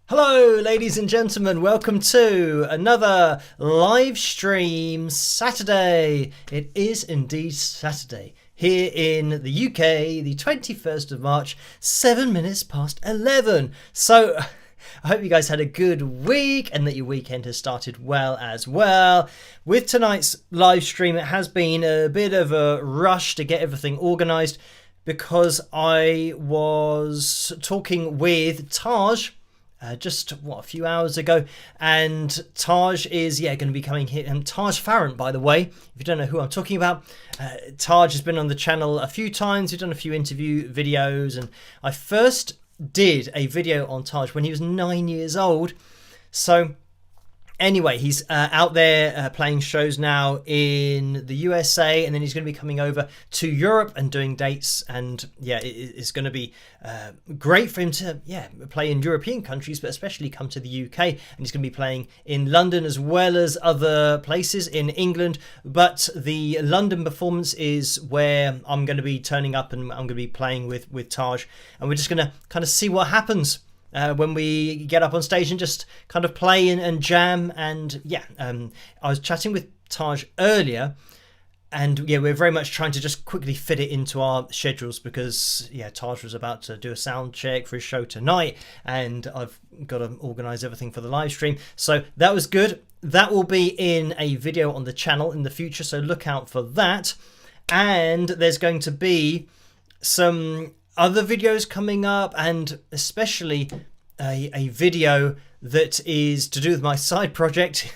Hello ladies and gentlemen, welcome to another live stream Saturday. It is indeed Saturday here in the UK, the 21st of March, 7 minutes past 11. So I hope you guys had a good week and that your weekend has started well as well. With tonight's live stream, it has been a bit of a rush to get everything organised because I was talking with Taj just a few hours ago, and Taj is going to be coming here. And Taj Farrant, by the way, if you don't know who I'm talking about, Taj has been on the channel a few times. We've done a few interview videos, and I first did a video on Taj when he was 9 years old. So anyway, he's out there playing shows now in the USA, and then he's going to be coming over to Europe and doing dates. And it's going to be great for him to play in European countries, but especially come to the UK. And he's going to be playing in London as well as other places in England. But the London performance is where I'm going to be turning up, and I'm going to be playing with Taj, and we're just going to kind of see what happens when we get up on stage and just kind of play and jam. And I was chatting with Taj earlier, and yeah, we're very much trying to just quickly fit it into our schedules because yeah, Taj was about to do a sound check for his show tonight, and I've got to organise everything for the live stream. So that was good. That will be in a video on the channel in the future, so look out for that. And there's going to be some other videos coming up, and especially a video that is to do with my side project.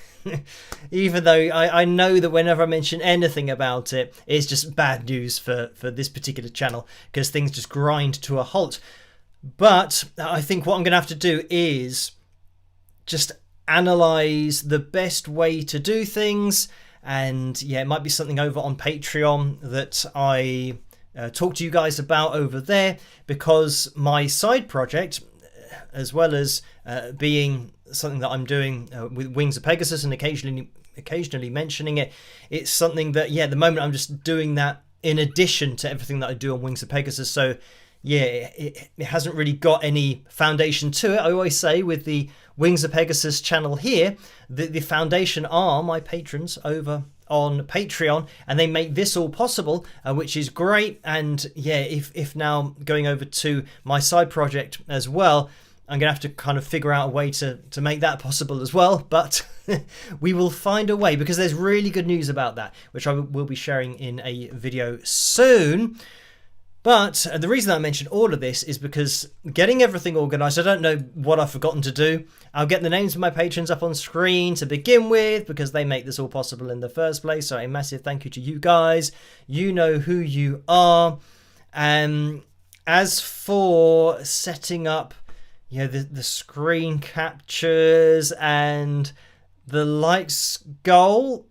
Even though I know that whenever I mention anything about it, it's just bad news for this particular channel because things just grind to a halt. But I think what I'm going to have to do is just analyze the best way to do things. And yeah, it might be something over on Patreon that I talk to you guys about over there, because my side project, as well as being something that I'm doing with Wings of Pegasus and occasionally mentioning it, it's something that, yeah, at the moment I'm just doing that in addition to everything that I do on Wings of Pegasus. So yeah, it hasn't really got any foundation to it. I always say with the Wings of Pegasus channel here, the foundation are my patrons over on Patreon, and they make this all possible, which is great. And yeah, if now going over to my side project as well, I'm going to have to kind of figure out a way to make that possible as well. But we will find a way, because there's really good news about that, which I will be sharing in a video soon. But the reason I mentioned all of this is because getting everything organised, I don't know what I've forgotten to do. I'll get the names of my patrons up on screen to begin with, because they make this all possible in the first place. So a massive thank you to you guys. You know who you are. As for setting up, you know, the screen captures and the likes goal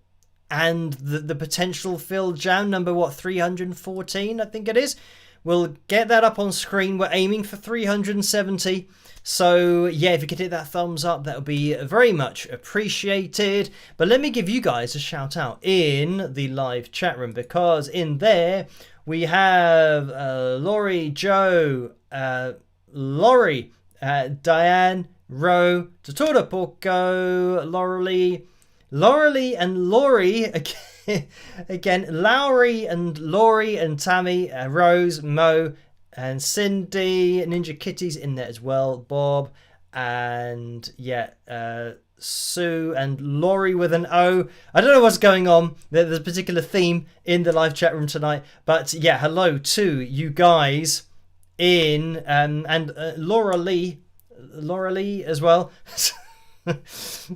and the potential fill jam number, 314 I think it is, we'll get that up on screen. We're aiming for 370. So yeah, if you could hit that thumbs up, that would be very much appreciated. But let me give you guys a shout out in the live chat room, because in there we have Laurie, Joe, Laurie, Diane, Ro, Totora Porco, Laurelie and Laurie again, Lowry and Laurie and Tammy, Rose, Mo and Cindy, Ninja Kitty's in there as well, Bob, and yeah, Sue and Laurie with an O. I don't know what's going on. There's a particular theme in the live chat room tonight, but yeah, hello to you guys in and Laura Lee as well.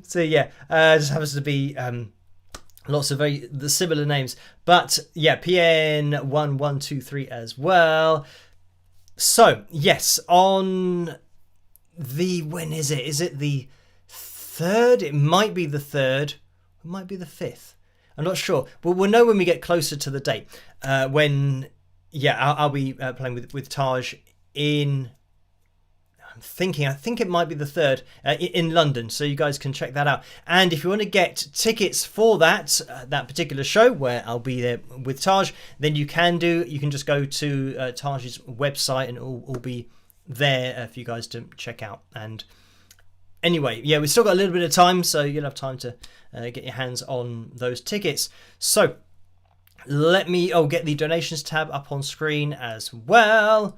So yeah, just happens to be lots of the similar names, but yeah, PN1123 as well. So yes, on the, when is it? Is it the 3rd? It might be the 3rd. It might be the 5th. I'm not sure, but we'll know when we get closer to the date. When yeah, I'll be playing with Taj in, I think it might be the 3rd in London, so you guys can check that out. And if you want to get tickets for that particular show where I'll be there with Taj, then you can just go to Taj's website, and it'll all be there for you guys to check out. And anyway, yeah, we've still got a little bit of time, so you'll have time to get your hands on those tickets. So let me get the donations tab up on screen as well,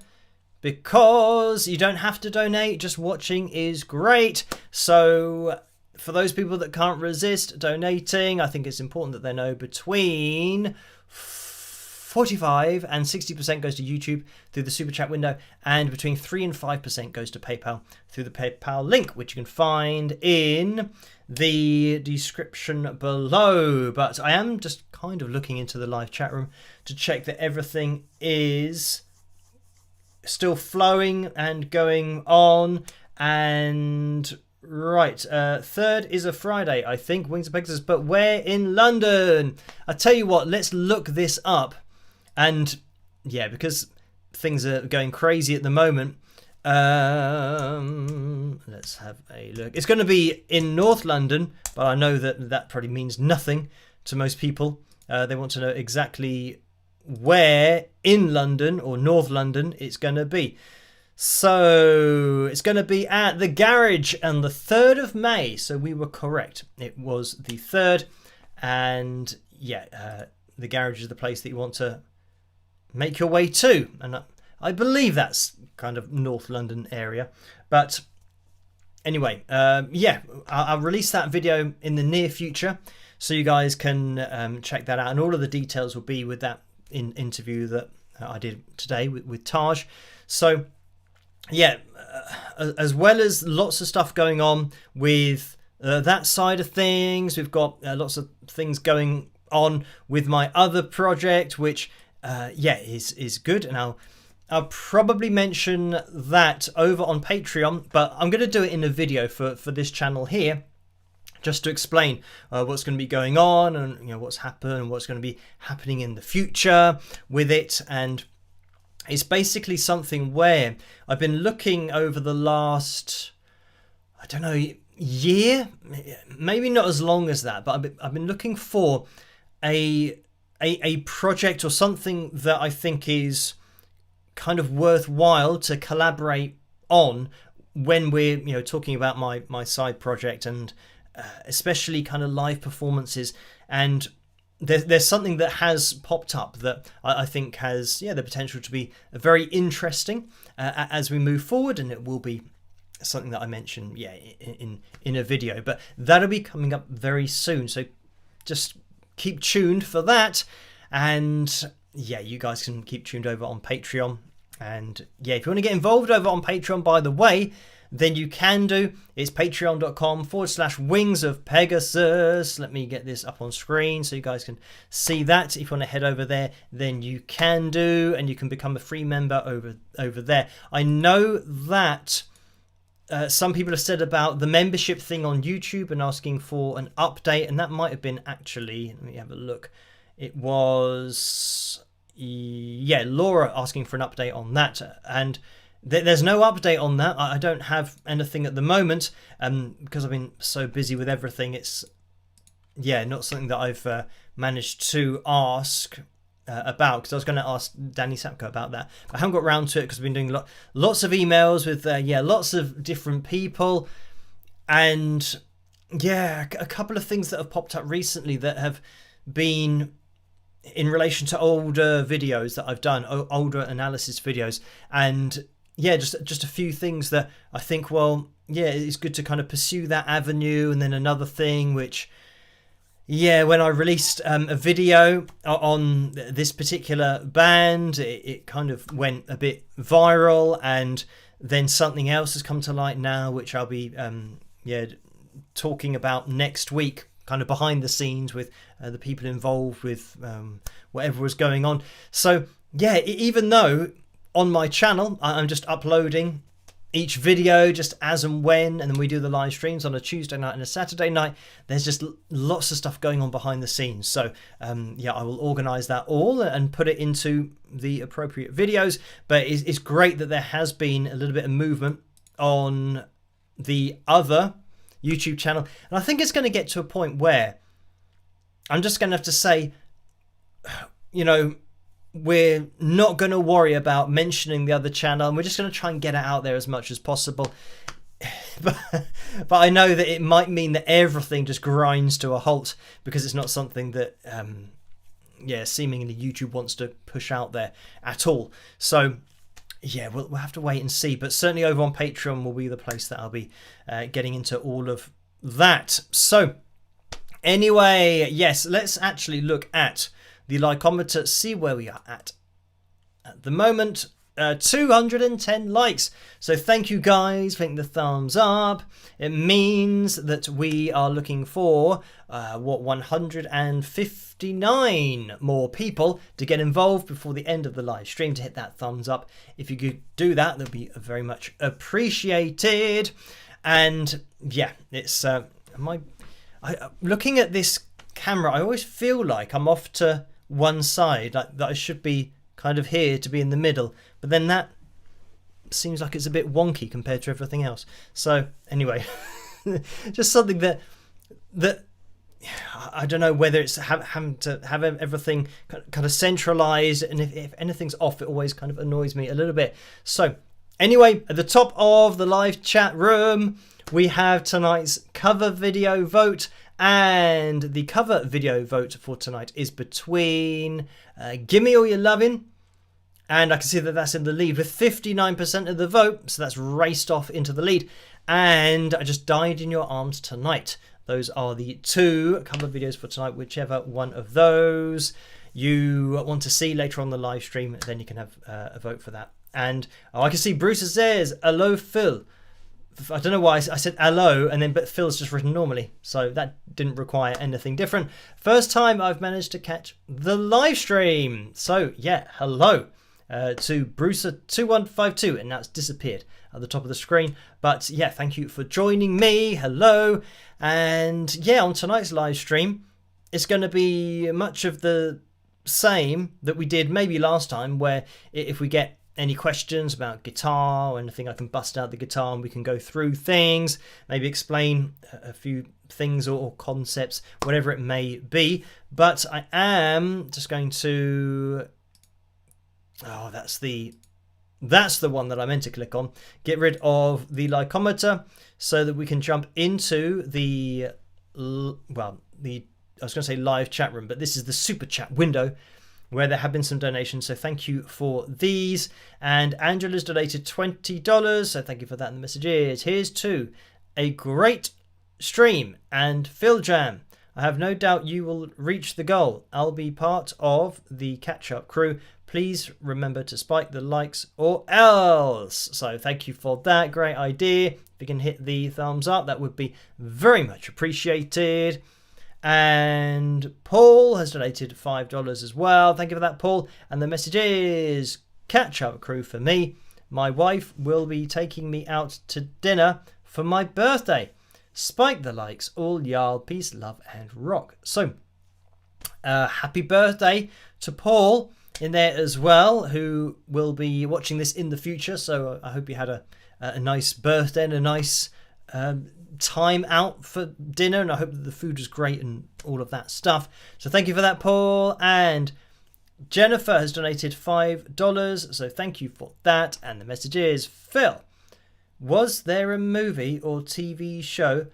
because you don't have to donate, just watching is great. So for those people that can't resist donating, I think it's important that they know between 45 and 60% goes to YouTube through the super chat window, and between 3 and 5% goes to PayPal through the PayPal link, which you can find in the description below. But I am just kind of looking into the live chat room to check that everything is still flowing and going on. And right, 3rd is a Friday, I think, Wings of Pegasus, but we're in London. I tell you what, let's look this up. And yeah, because things are going crazy at the moment, let's have a look. It's going to be in North London, but I know that probably means nothing to most people. They want to know exactly where in London or North London it's going to be. So it's going to be at the Garage on the 3rd of May. So we were correct. It was the 3rd. And yeah, the garage is the place that you want to make your way to. And I believe that's kind of North London area. But anyway, yeah, I'll release that video in the near future, so you guys can check that out. And all of the details will be with that interview that I did today with Taj. So yeah, as well as lots of stuff going on with that side of things, we've got lots of things going on with my other project, which yeah, is good. And I'll probably mention that over on Patreon, but I'm going to do it in a video for this channel here, just to explain what's going to be going on, and what's happened and what's going to be happening in the future with it. And it's basically something where I've been looking over the last, I don't know, year, maybe not as long as that, but I've been looking for a project or something that I think is kind of worthwhile to collaborate on when we're talking about my side project, and especially kind of live performances. And there's something that has popped up that I think has the potential to be very interesting as we move forward, and it will be something that I mentioned in a video, but that'll be coming up very soon, so just keep tuned for that. And yeah, you guys can keep tuned over on Patreon. And yeah, if you want to get involved over on Patreon, by the way, then you can do. It's patreon.com/wings of Pegasus. Let me get this up on screen so you guys can see that. If you want to head over there, then you can do, and you can become a free member over there. I know that some people have said about the membership thing on YouTube and asking for an update, and that might have been actually, let me have a look. It was, Laura asking for an update on that, and there's no update on that. I don't have anything at the moment because I've been so busy with everything. It's not something that I've managed to ask about, because I was going to ask Danny Sapko about that, but I haven't got around to it because I've been doing lots of emails with lots of different people. And yeah, a couple of things that have popped up recently that have been in relation to older videos that I've done, older analysis videos. And yeah, just a few things that I think, well, yeah, it's good to kind of pursue that avenue. And then another thing which, when I released a video on this particular band, it kind of went a bit viral, and then something else has come to light now, which I'll be talking about next week, kind of behind the scenes with the people involved with whatever was going on. So yeah, even though on my channel I'm just uploading each video just as and when, and then we do the live streams on a Tuesday night and a Saturday night, there's just lots of stuff going on behind the scenes. So I will organize that all and put it into the appropriate videos. But it's great that there has been a little bit of movement on the other YouTube channel, and I think it's going to get to a point where I'm just going to have to say, we're not going to worry about mentioning the other channel, and we're just going to try and get it out there as much as possible. but I know that it might mean that everything just grinds to a halt, because it's not something that seemingly YouTube wants to push out there at all. So yeah, we'll have to wait and see. But certainly over on Patreon will be the place that I'll be getting into all of that. So anyway, yes, let's actually look at the likeometer, see where we are at the moment. 210 likes. So thank you guys for hitting the thumbs up. It means that we are looking for 159 more people to get involved before the end of the live stream to hit that thumbs up. If you could do that, that'd be very much appreciated. And yeah, it's looking at this camera, I always feel like I'm off to one side, like that I should be kind of here to be in the middle, but then that seems like it's a bit wonky compared to everything else. So anyway, just something that I don't know whether it's having to have everything kind of centralized, and if anything's off, it always kind of annoys me a little bit. So anyway, at the top of the live chat room, we have tonight's cover video vote, And the cover video vote for tonight is between Gimme All Your Lovin', and I can see that that's in the lead with 59% of the vote, so that's raced off into the lead. And I Just Died in Your Arms Tonight. Those are the two cover videos for tonight. Whichever one of those you want to see later on the live stream, then you can have a vote for that. And I can see Bruce says, hello, Phil. I don't know why I said hello, but Phil's just written normally. So that didn't require anything different. First time I've managed to catch the live stream. So yeah, hello to Brucer2152, and now it's disappeared at the top of the screen. But yeah, thank you for joining me. Hello. And yeah, on tonight's live stream, it's going to be much of the same that we did maybe last time, where if we get any questions about guitar or anything, I can bust out the guitar and we can go through things, maybe explain a few things or concepts, whatever it may be. But I am just going to... Oh, that's the one that I meant to click on. Get rid of the lycometer so that we can jump into the I was going to say live chat room, but this is the super chat window where there have been some donations. So thank you for these. And Angela's donated $20. So thank you for that in the messages. Here's to a great stream and Phil Jam. I have no doubt you will reach the goal. I'll be part of the catch-up crew. Please remember to spike the likes or else. So thank you for that. Great idea. If you can hit the thumbs up, that would be very much appreciated. And Paul has donated $5 as well. Thank you for that, Paul. And the message is, catch-up crew for me. My wife will be taking me out to dinner for my birthday. Spike the likes, all y'all. Peace, love, and rock. So, happy birthday to Paul in there as well, who will be watching this in the future. So I hope you had a nice birthday and a nice time out for dinner, and I hope that the food was great and all of that stuff. So thank you for that, Paul. And Jennifer has donated $5, so thank you for that. And the message is, Phil, was there a movie or TV show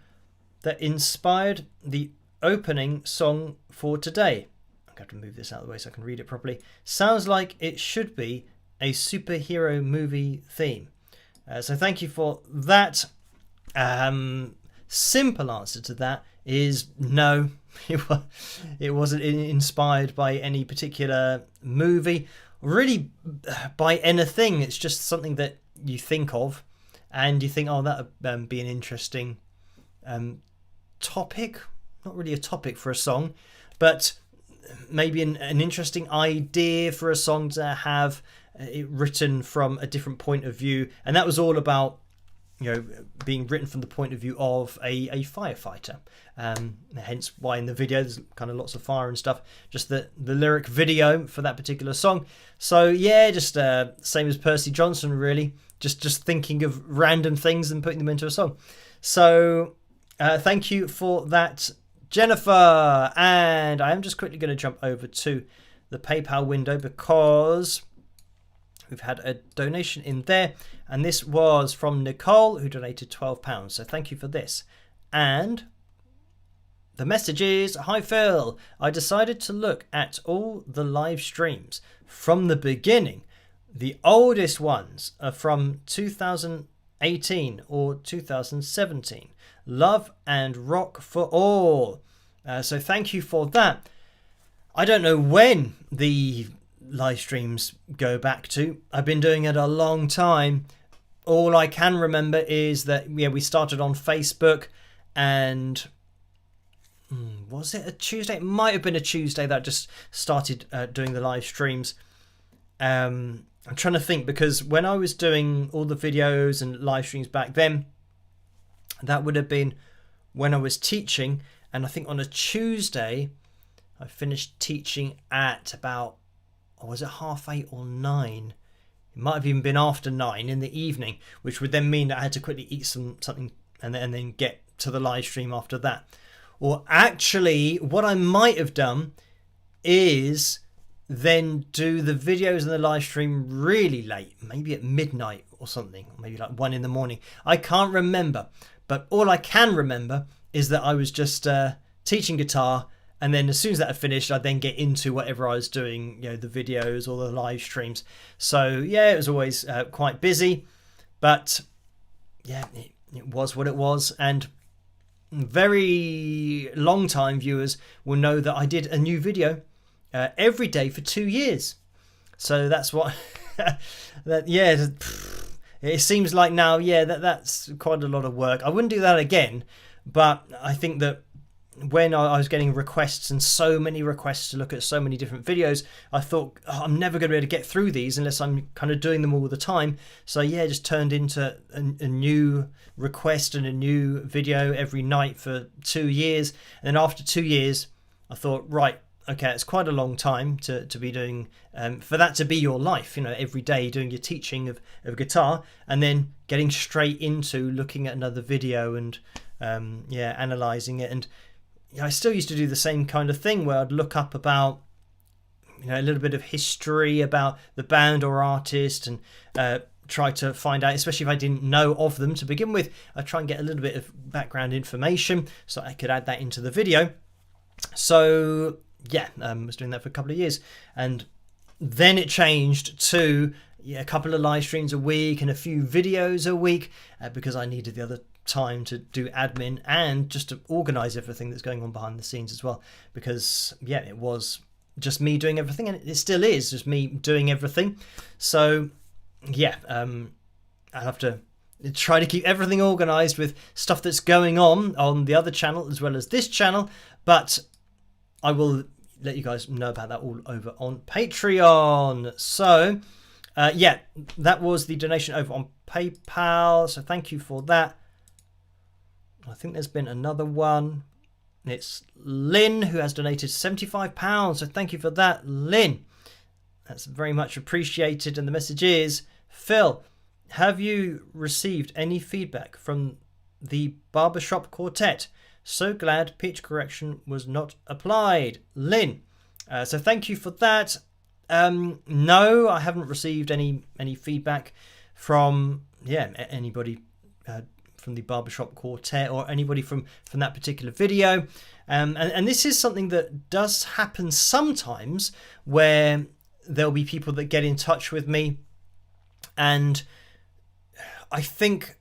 that inspired the opening song for today? I'm going to have to move this out of the way so I can read it properly. Sounds like it should be a superhero movie theme. So thank you for that. Simple answer to that is no. It wasn't inspired by any particular movie, really by anything. It's just something that you think of and you think, oh, that would be an interesting topic. Not really a topic for a song, but maybe an interesting idea for a song to have it written from a different point of view. And that was all about, being written from the point of view of a firefighter. Hence why in the video there's kind of lots of fire and stuff. Just the lyric video for that particular song. So yeah, just same as Percy Johnson, really. Just thinking of random things and putting them into a song. So thank you for that, Jennifer. And I am just quickly going to jump over to the PayPal window because we've had a donation in there, and this was from Nicole, who donated £12. So thank you for this. And the message is, hi Phil, I decided to look at all the live streams from the beginning. The oldest ones are from 2018 or 2017. Love and rock for all. So thank you for that. I don't know when the live streams go back to. I've been doing it a long time. All I can remember is that we started on Facebook, and was it a Tuesday? It might have been a Tuesday that I just started doing the live streams. I'm trying to think, because when I was doing all the videos and live streams back then, that would have been when I was teaching, and I think on a Tuesday I finished teaching at about, or was it 8:30 or 9? It might have even been after 9 in the evening, which would then mean that I had to quickly eat something and then get to the live stream after that. Or actually, what I might have done is then do the videos and the live stream really late, maybe at midnight or something, or maybe like 1 a.m. I can't remember, but all I can remember is that I was just teaching guitar, and then as soon as that had finished, I'd then get into whatever I was doing, the videos or the live streams. So yeah, it was always quite busy, but yeah, it was what it was. And very long time viewers will know that I did a new video every day for 2 years. So that's what it seems like now, that's quite a lot of work. I wouldn't do that again, but I think that when I was getting requests, and so many requests to look at so many different videos, I thought, I'm never going to be able to get through these unless I'm kind of doing them all the time. So yeah, it just turned into a new request and a new video every night for 2 years. And then after 2 years, I thought, right, okay, it's quite a long time to be doing, for that to be your life, every day doing your teaching of guitar, and then getting straight into looking at another video and analysing it. And I still used to do the same kind of thing where I'd look up about a little bit of history about the band or artist, and try to find out, especially if I didn't know of them to begin with, I'd try and get a little bit of background information so I could add that into the video. So yeah, I was doing that for a couple of years, and then it changed to a couple of live streams a week and a few videos a week, because I needed the other time to do admin and just to organize everything that's going on behind the scenes as well, because it was just me doing everything, and it still is just me doing everything. So I'll have to try to keep everything organized with stuff that's going on the other channel as well as this channel, but I will let you guys know about that all over on Patreon. So that was the donation over on PayPal, so thank you for that. I think there's been another one. It's Lynn, who has donated £75, so thank you for that, Lynn. That's very much appreciated. And the message is, Phil, have you received any feedback from the Barbershop Quartet? So glad pitch correction was not applied. Lynn, so thank you for that. No, I haven't received any feedback from anybody from the Barbershop Quartet or anybody from that particular video. And this is something that does happen sometimes, where there'll be people that get in touch with me, and I think,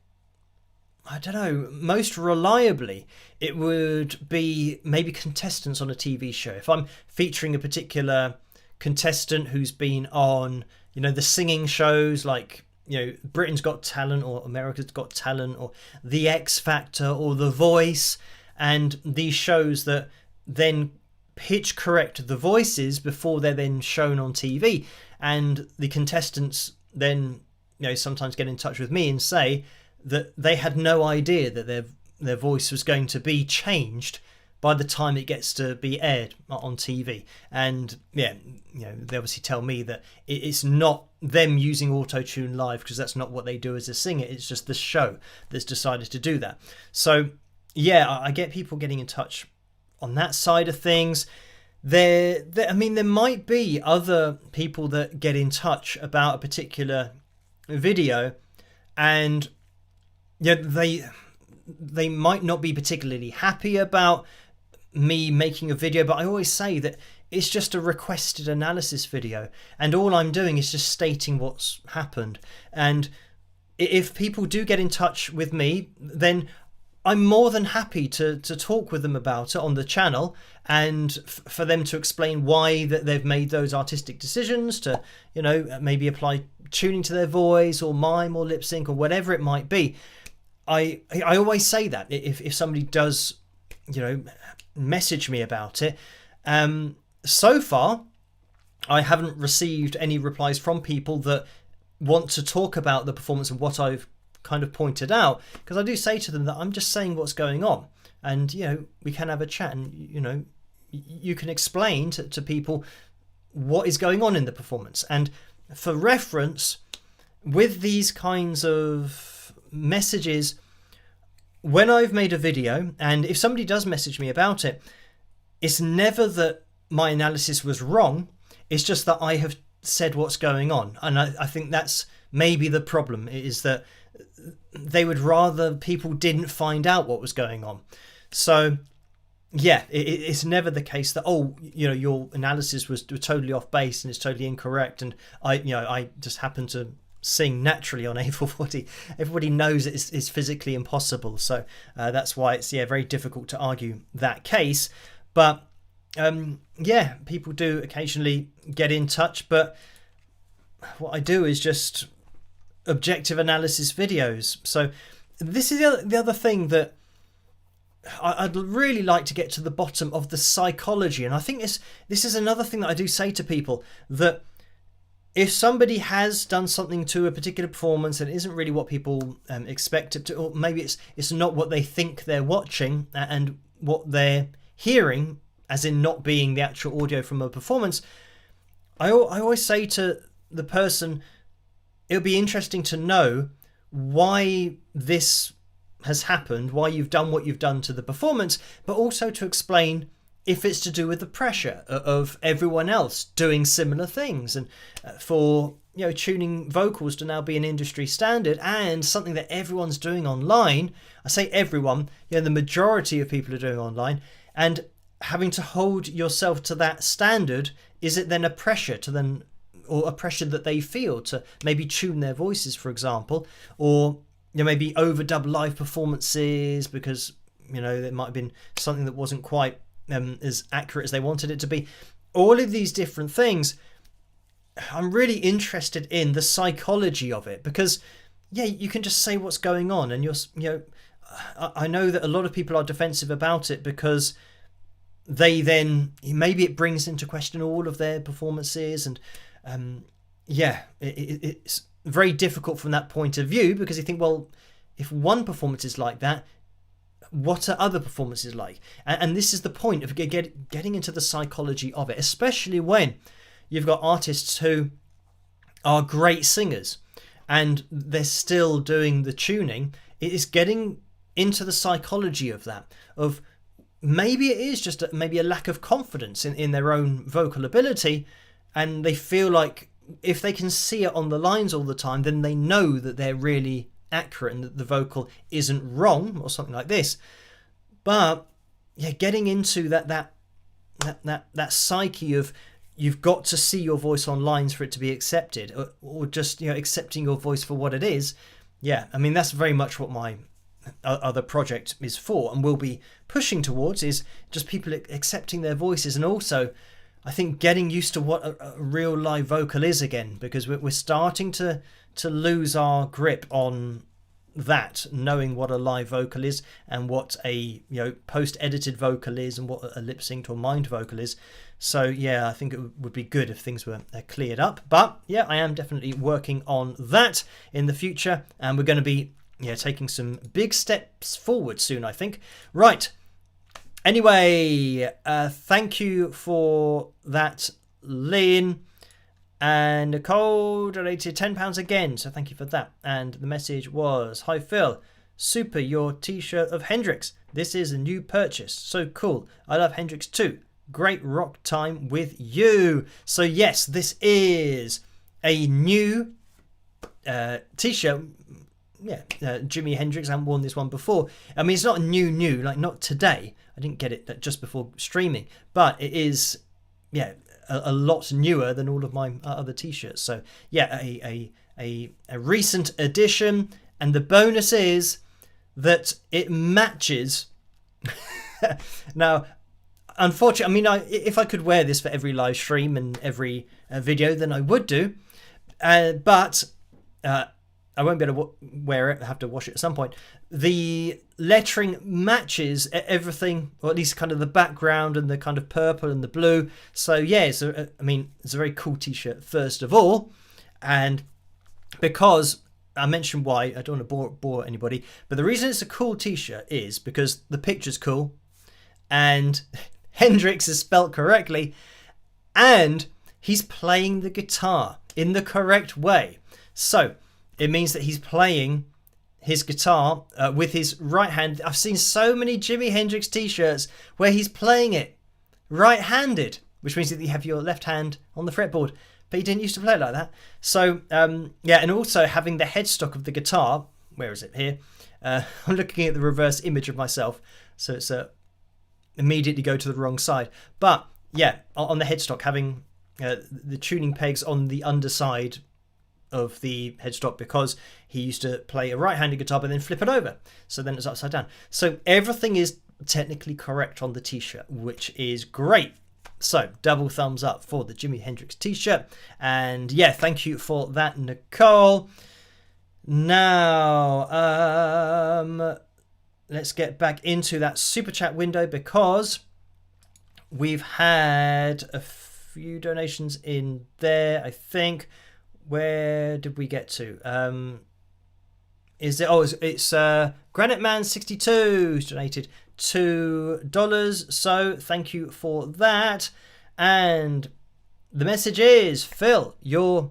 I don't know, most reliably it would be maybe contestants on a TV show. If I'm featuring a particular contestant who's been on, the singing shows like, Britain's Got Talent or America's Got Talent or The X Factor or The Voice, and these shows that then pitch correct the voices before they're then shown on TV, and the contestants then sometimes get in touch with me and say that they had no idea that their voice was going to be changed by the time it gets to be aired on TV. And they obviously tell me that it's not them using auto-tune live, because that's not what they do as a singer. It's just the show that's decided to do that. So I get people getting in touch on that side of things. There might be other people that get in touch about a particular video, and they might not be particularly happy about me making a video, but I always say that it's just a requested analysis video, and all I'm doing is just stating what's happened. And if people do get in touch with me, then I'm more than happy to talk with them about it on the channel, and for them to explain why that they've made those artistic decisions to, maybe apply tuning to their voice or mime or lip sync or whatever it might be. I always say that if somebody does, message me about it. So far, I haven't received any replies from people that want to talk about the performance and what I've kind of pointed out, because I do say to them that I'm just saying what's going on, and we can have a chat, and you can explain to people what is going on in the performance. And for reference, with these kinds of messages, when I've made a video, and if somebody does message me about it, it's never that my analysis was wrong, it's just that I have said what's going on. And I think that's maybe the problem, is that they would rather people didn't find out what was going on. So yeah, it's never the case that, oh, your analysis was totally off base and it's totally incorrect, and I just happen to sing naturally on A440. Everybody knows it's physically impossible, so that's why it's very difficult to argue that case. But people do occasionally get in touch, but what I do is just objective analysis videos. So this is the other thing that I'd really like to get to the bottom of, the psychology. And I think this is another thing that I do say to people, that if somebody has done something to a particular performance and it isn't really what people expect it to, or maybe it's not what they think they're watching and what they're hearing, as in not being the actual audio from a performance, I always say to the person, it would be interesting to know why this has happened, why you've done what you've done to the performance, but also to explain if it's to do with the pressure of everyone else doing similar things, and for tuning vocals to now be an industry standard and something that everyone's doing online. I say everyone, the majority of people are doing online, and having to hold yourself to that standard, is it then a pressure to then, or a pressure that they feel to maybe tune their voices, for example, or maybe overdub live performances because there might have been something that wasn't quite as accurate as they wanted it to be. All of these different things, I'm really interested in the psychology of it, because you can just say what's going on, and I know that a lot of people are defensive about it because they then, maybe it brings into question all of their performances, and it's very difficult from that point of view, because you think, well, if one performance is like that, what are other performances like? And this is the point of getting into the psychology of it, especially when you've got artists who are great singers and they're still doing the tuning. It is getting into the psychology of that, of maybe it is just maybe a lack of confidence in their own vocal ability, and they feel like if they can see it on the lines all the time, then they know that they're really accurate and that the vocal isn't wrong or something like this. But getting into that psyche of, you've got to see your voice on lines for it to be accepted, or just accepting your voice for what it is. That's very much what my other project is for, and will be pushing towards, is just people accepting their voices, and also I think getting used to what a real live vocal is again, because we're starting to lose our grip on that, knowing what a live vocal is and what a post-edited vocal is and what a lip-synced or mimed vocal is. So I think it would be good if things were cleared up. But I am definitely working on that in the future, and we're going to be taking some big steps forward soon, I think. Right. Anyway, thank you for that, Lynn. And Nicole donated £10 again, so thank you for that. And the message was, "Hi Phil, super your t-shirt of Hendrix. This is a new purchase, so cool. I love Hendrix too. Great rock time with you." So yes, this is a new t-shirt. Jimi Hendrix. I haven't worn this one before. It's not new, like not today. I didn't get it just before streaming, but it is a lot newer than all of my other t-shirts. So a recent addition, and the bonus is that it matches. Now, unfortunately, if I could wear this for every live stream and every video, then I would do, but I won't be able to wear it. I have to wash it at some point. The lettering matches everything, or at least kind of the background and the kind of purple and the blue. So it's a very cool t-shirt, first of all. And because I mentioned why, I don't want to bore anybody, but the reason it's a cool t-shirt is because the picture's cool, and Hendrix is spelt correctly, and he's playing the guitar in the correct way. So it means that he's playing his guitar with his right hand. I've seen so many Jimi Hendrix t-shirts where he's playing it right-handed, which means that you have your left hand on the fretboard, but he didn't used to play it like that. So and also having the headstock of the guitar. Where is it? Here. I'm looking at the reverse image of myself. So it's immediately go to the wrong side. But yeah, on the headstock, having the tuning pegs on the underside of the headstock, because he used to play a right-handed guitar but then flip it over, so then it's upside down. So everything is technically correct on the t-shirt, which is great. So double thumbs up for the Jimi Hendrix t-shirt. And yeah, thank you for that, Nicole. Now let's get back into that super chat window, because we've had a few donations in there, I think. Where did we get to? Is it? Oh, it's Granite Man 62 who's donated $2. So thank you for that. And the message is, Phil, your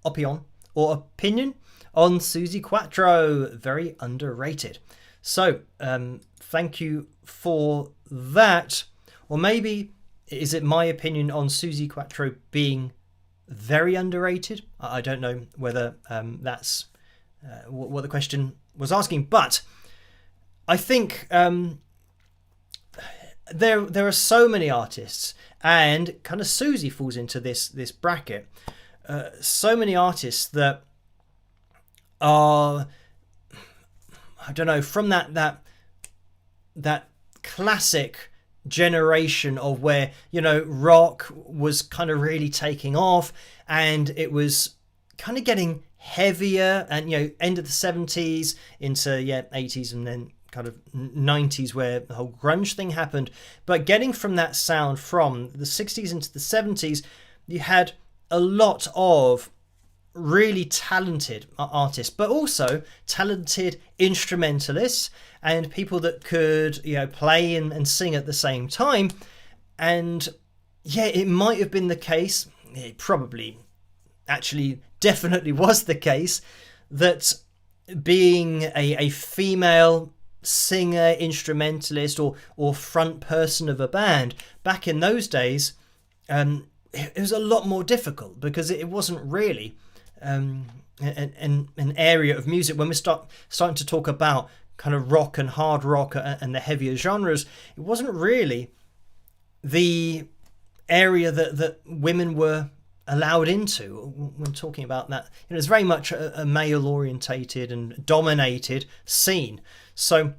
opinion on Suzi Quatro, very underrated. So thank you for that. Or maybe is it my opinion on Suzi Quatro being very underrated? I don't know whether that's what the question was asking, but I think there are so many artists, and kind of Suzi falls into this bracket. So many artists that are, I don't know, from that classic generation of where, you know, rock was kind of really taking off, and it was kind of getting heavier, and, you know, end of the 70s into 80s, and then kind of 90s where the whole grunge thing happened. But getting from that sound from the 60s into the 70s, you had a lot of really talented artists, but also talented instrumentalists and people that could, you know, play and sing at the same time. And yeah, it might have been the case, it probably actually definitely was the case, that being a female singer, instrumentalist, or front person of a band back in those days, it was a lot more difficult, because it wasn't really an area of music. When we're starting to talk about kind of rock and hard rock and the heavier genres, it wasn't really the area that women were allowed into when talking about that. You know, it's very much a male orientated and dominated scene. So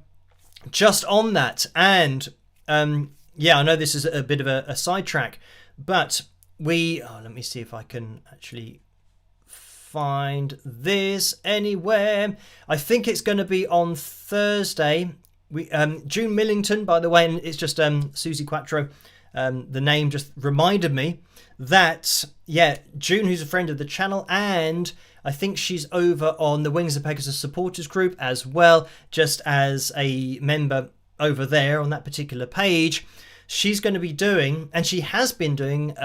just on that, and yeah, I know this is a bit of a sidetrack, but let me see if I can actually find this anywhere. I think it's going to be on Thursday. June Millington, by the way, and it's just Suzi Quatro. The name just reminded me that, yeah, June, who's a friend of the channel, and I think she's over on the Wings of Pegasus supporters group as well, just as a member over there on that particular page. She's going to be doing, and she has been doing,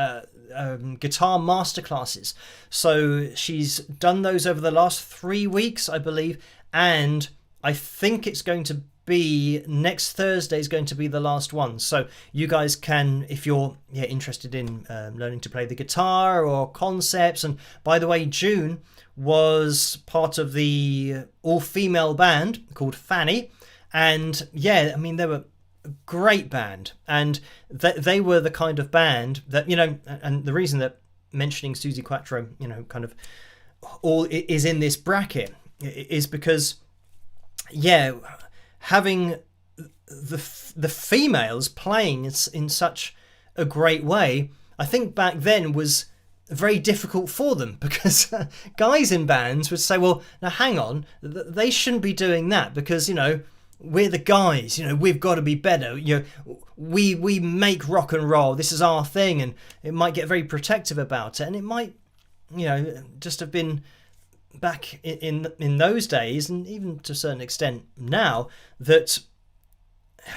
guitar masterclasses. So she's done those over the last 3 weeks, I believe, and I think it's going to be next Thursday is going to be the last one. So you guys can, if you're interested in learning to play the guitar or concepts. And by the way, June was part of the all-female band called Fanny, and yeah, I mean, they were a great band, and they were the kind of band that, you know, and the reason that mentioning Suzi Quatro, you know, kind of all is in this bracket is because, yeah, having the females playing in such a great way, I think back then was very difficult for them, because guys in bands would say, well, now hang on, they shouldn't be doing that, because, you know, we're the guys, you know, we've got to be better, you know, we make rock and roll, this is our thing. And it might get very protective about it, and it might, you know, just have been back in those days, and even to a certain extent now, that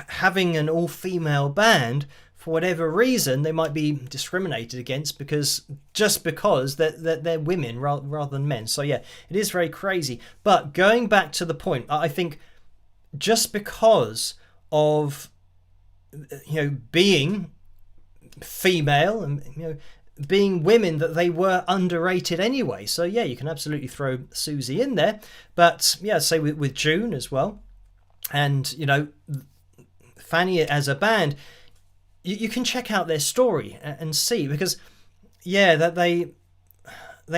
having an all-female band, for whatever reason, they might be discriminated against because they're women rather than men. So yeah, it is very crazy. But going back to the point, I think just because of, you know, being female and, you know, being women, that they were underrated anyway. So yeah, you can absolutely throw Suzi in there. But yeah, say with June as well. And, you know, Fanny as a band, you can check out their story and see, because that they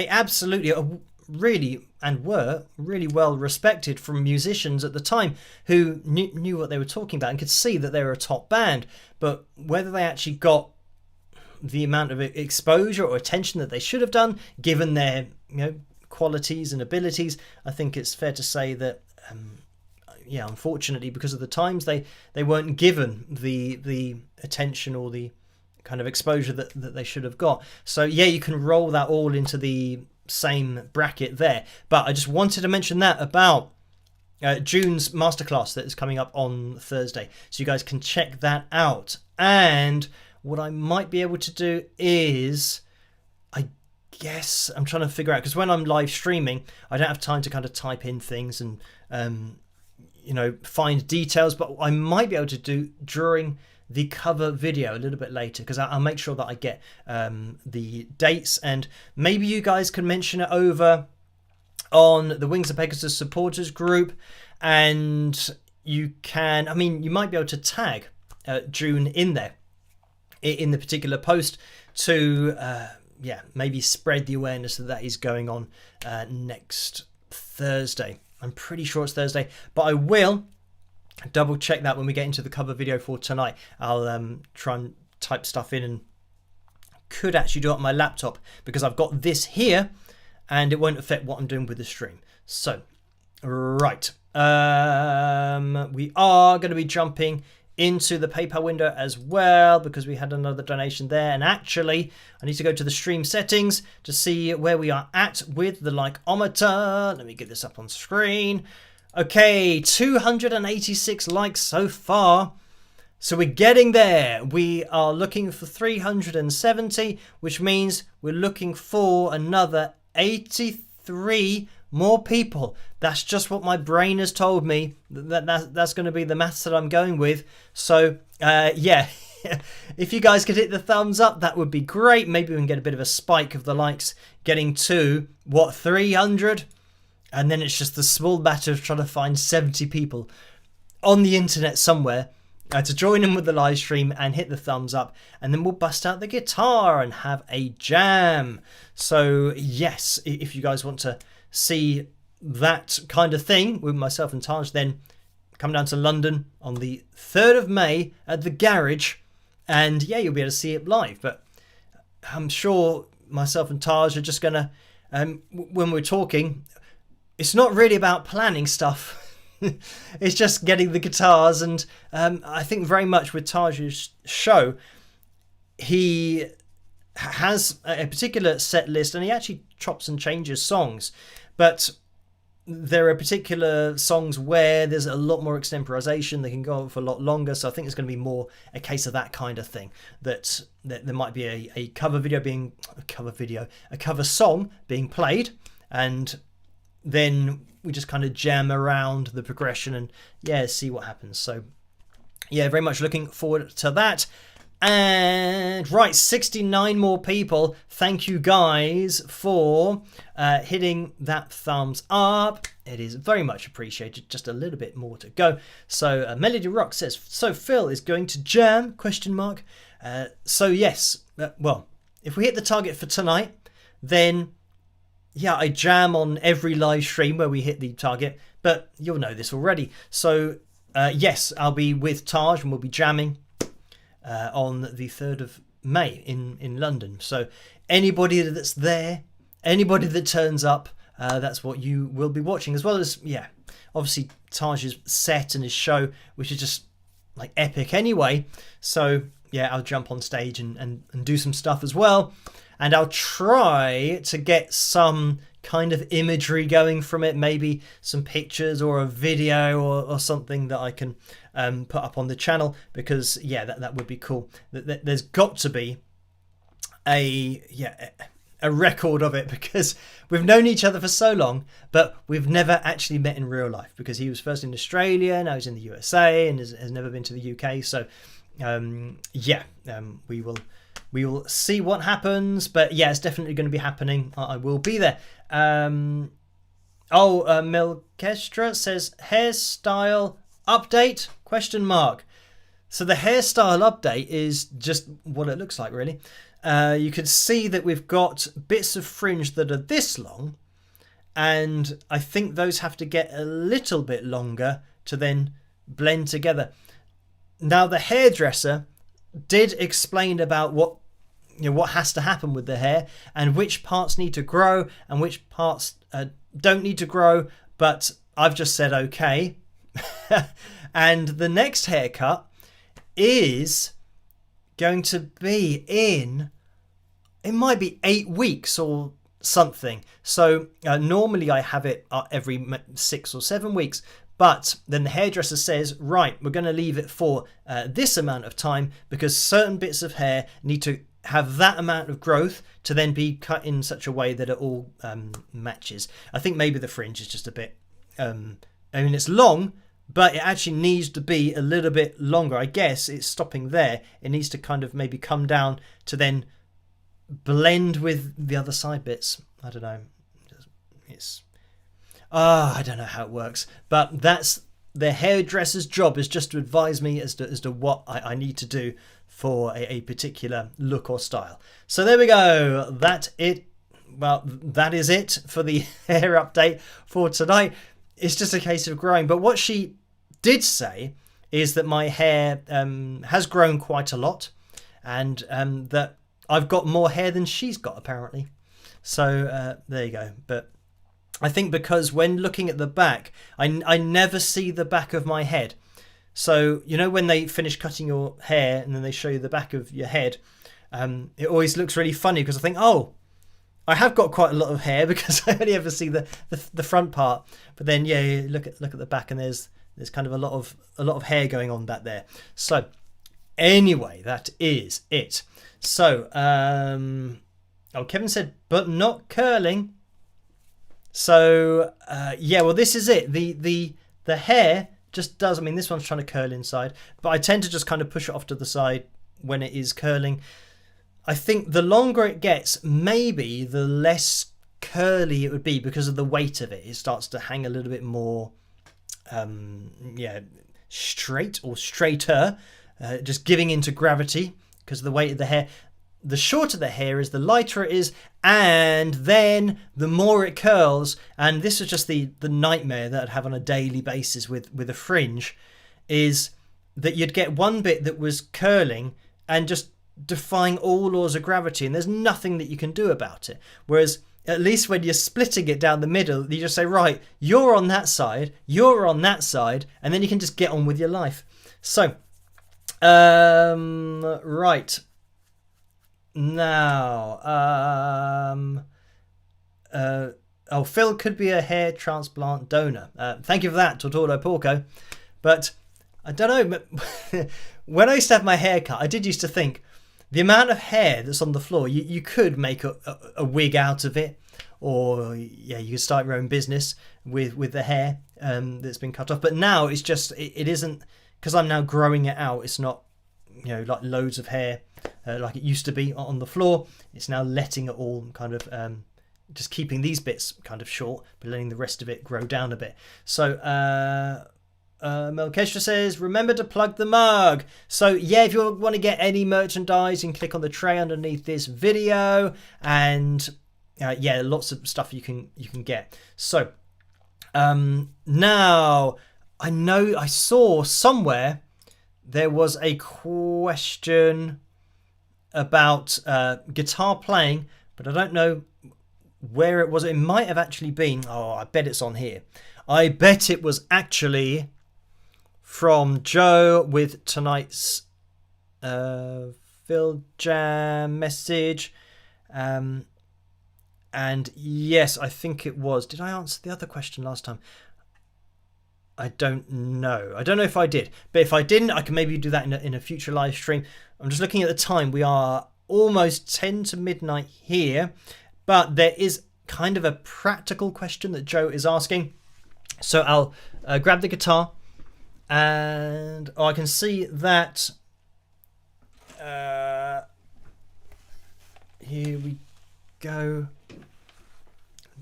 absolutely are really, and were really well respected from musicians at the time who knew what they were talking about and could see that they were a top band. But whether they actually got the amount of exposure or attention that they should have done, given their qualities and abilities, I think it's fair to say that unfortunately, because of the times, they weren't given the attention or the kind of exposure that they should have got. So you can roll that all into the same bracket there. But I just wanted to mention that about June's masterclass that is coming up on Thursday, so you guys can check that out. And what I might be able to do is, I guess I'm trying to figure out, because when I'm live streaming, I don't have time to kind of type in things and find details, but I might be able to do during the cover video a little bit later, because I'll make sure that I get the dates, and maybe you guys can mention it over on the Wings of Pegasus supporters group, and you might be able to tag June in there in the particular post to maybe spread the awareness that is going on next Thursday. I'm pretty sure it's Thursday, but I will double check that when we get into the cover video for tonight. I'll try and type stuff in, and could actually do it on my laptop because I've got this here and it won't affect what I'm doing with the stream. So, right. We are going to be jumping into the PayPal window as well, because we had another donation there. And actually, I need to go to the stream settings to see where we are at with the likeometer. Let me get this up on screen. Okay, 286 likes so far. So we're getting there. We are looking for 370, which means we're looking for another 83 more people. That's just what my brain has told me. That's going to be the maths that I'm going with. So, if you guys could hit the thumbs up, that would be great. Maybe we can get a bit of a spike of the likes, getting to, 300? And then it's just the small matter of trying to find 70 people on the internet somewhere to join in with the live stream and hit the thumbs up, and then we'll bust out the guitar and have a jam. So yes, if you guys want to see that kind of thing with myself and Taj, then come down to London on the 3rd of May at the Garage, and you'll be able to see it live. But I'm sure myself and Taj are just gonna, when we're talking, it's not really about planning stuff. It's just getting the guitars, and I think very much with Taj's show, he has a particular set list, and he actually chops and changes songs, but there are particular songs where there's a lot more extemporization. They can go on for a lot longer, so I think it's going to be more a case of that kind of thing, that there might be a cover song being played, and then we just kind of jam around the progression and see what happens. So very much looking forward to that. And right, 69 more people. Thank you guys for hitting that thumbs up. It is very much appreciated. Just a little bit more to go. So Melody Rock says, so Phil is going to jam, ? So yes, well, if we hit the target for tonight, then I jam on every live stream where we hit the target, but you'll know this already. So yes, I'll be with Taj and we'll be jamming on the 3rd of May in London. So anybody that's there, anybody that turns up, that's what you will be watching, as well as obviously Taj's set and his show, which is just like epic anyway. So I'll jump on stage and do some stuff as well, and I'll try to get some kind of imagery going from it, maybe some pictures or a video or something that I can put up on the channel, because that would be cool. There's got to be a record of it, because we've known each other for so long, but we've never actually met in real life, because he was first in Australia, now he's in the USA, and has never been to the UK. So we will see what happens, but it's definitely going to be happening. I will be there. Milkestra says hairstyle update ? So the hairstyle update is just what it looks like, really. You can see that we've got bits of fringe that are this long, and I think those have to get a little bit longer to then blend together. Now, the hairdresser did explain about what has to happen with the hair and which parts need to grow and which parts don't need to grow, but I've just said okay. And the next haircut is going to be it might be 8 weeks or something. So normally I have it every 6 or 7 weeks, but then the hairdresser says, right, we're going to leave it for this amount of time because certain bits of hair need to have that amount of growth to then be cut in such a way that it all matches. I think maybe the fringe is just a bit it's long, but it actually needs to be a little bit longer. I guess it's stopping there. It needs to kind of maybe come down to then blend with the other side bits. I don't know. I don't know how it works, but that's the hairdresser's job, is just to advise me as to what I need to do for a particular look or style. So there we go. That is it for the hair update for tonight. It's just a case of growing. But what she did say is that my hair has grown quite a lot, and that I've got more hair than she's got, apparently. So there you go. But I think because when looking at the back, I never see the back of my head. So, when they finish cutting your hair and then they show you the back of your head, it always looks really funny because I think, oh, I have got quite a lot of hair because I only ever see the front part. But then, you look at the back and there's kind of a lot of hair going on back there. So anyway, that is it. So, Kevin said, but not curling. So well, this is it. The hair just does. I mean, this one's trying to curl inside, but I tend to just kind of push it off to the side when it is curling. I think the longer it gets, maybe the less curly it would be because of the weight of it. It starts to hang a little bit more, straight or straighter, just giving into gravity because of the weight of the hair. The shorter the hair is, the lighter it is, and then the more it curls. And this is just the nightmare that I'd have on a daily basis with a fringe, is that you'd get one bit that was curling and just defying all laws of gravity, and there's nothing that you can do about it. Whereas at least when you're splitting it down the middle, you just say, right, you're on that side, you're on that side, and then you can just get on with your life. So, right. Now, Phil could be a hair transplant donor. Thank you for that, Tortoro Porco. But I don't know. When I used to have my hair cut, I did used to think the amount of hair that's on the floor, you could make a wig out of it, or you could start your own business with the hair that's been cut off. But now it's just it isn't, because I'm now growing it out. It's not like loads of hair like it used to be on the floor. It's now letting it all kind of just keeping these bits kind of short, but letting the rest of it grow down a bit. So Melkesha says, remember to plug the mug. So if you want to get any merchandise, you can click on the tray underneath this video, and lots of stuff you can get. So now I know I saw somewhere there was a question about guitar playing, but I don't know where it was. It might have actually been, I bet it's on here. I bet it was actually from Joe with tonight's Phil Jam message. And yes, I think it was. Did I answer the other question last time? I don't know. I don't know if I did. But if I didn't, I can maybe do that in a future live stream. I'm just looking at the time. We are almost 10 to midnight here. But there is kind of a practical question that Joe is asking. So I'll grab the guitar. And I can see that... here we go.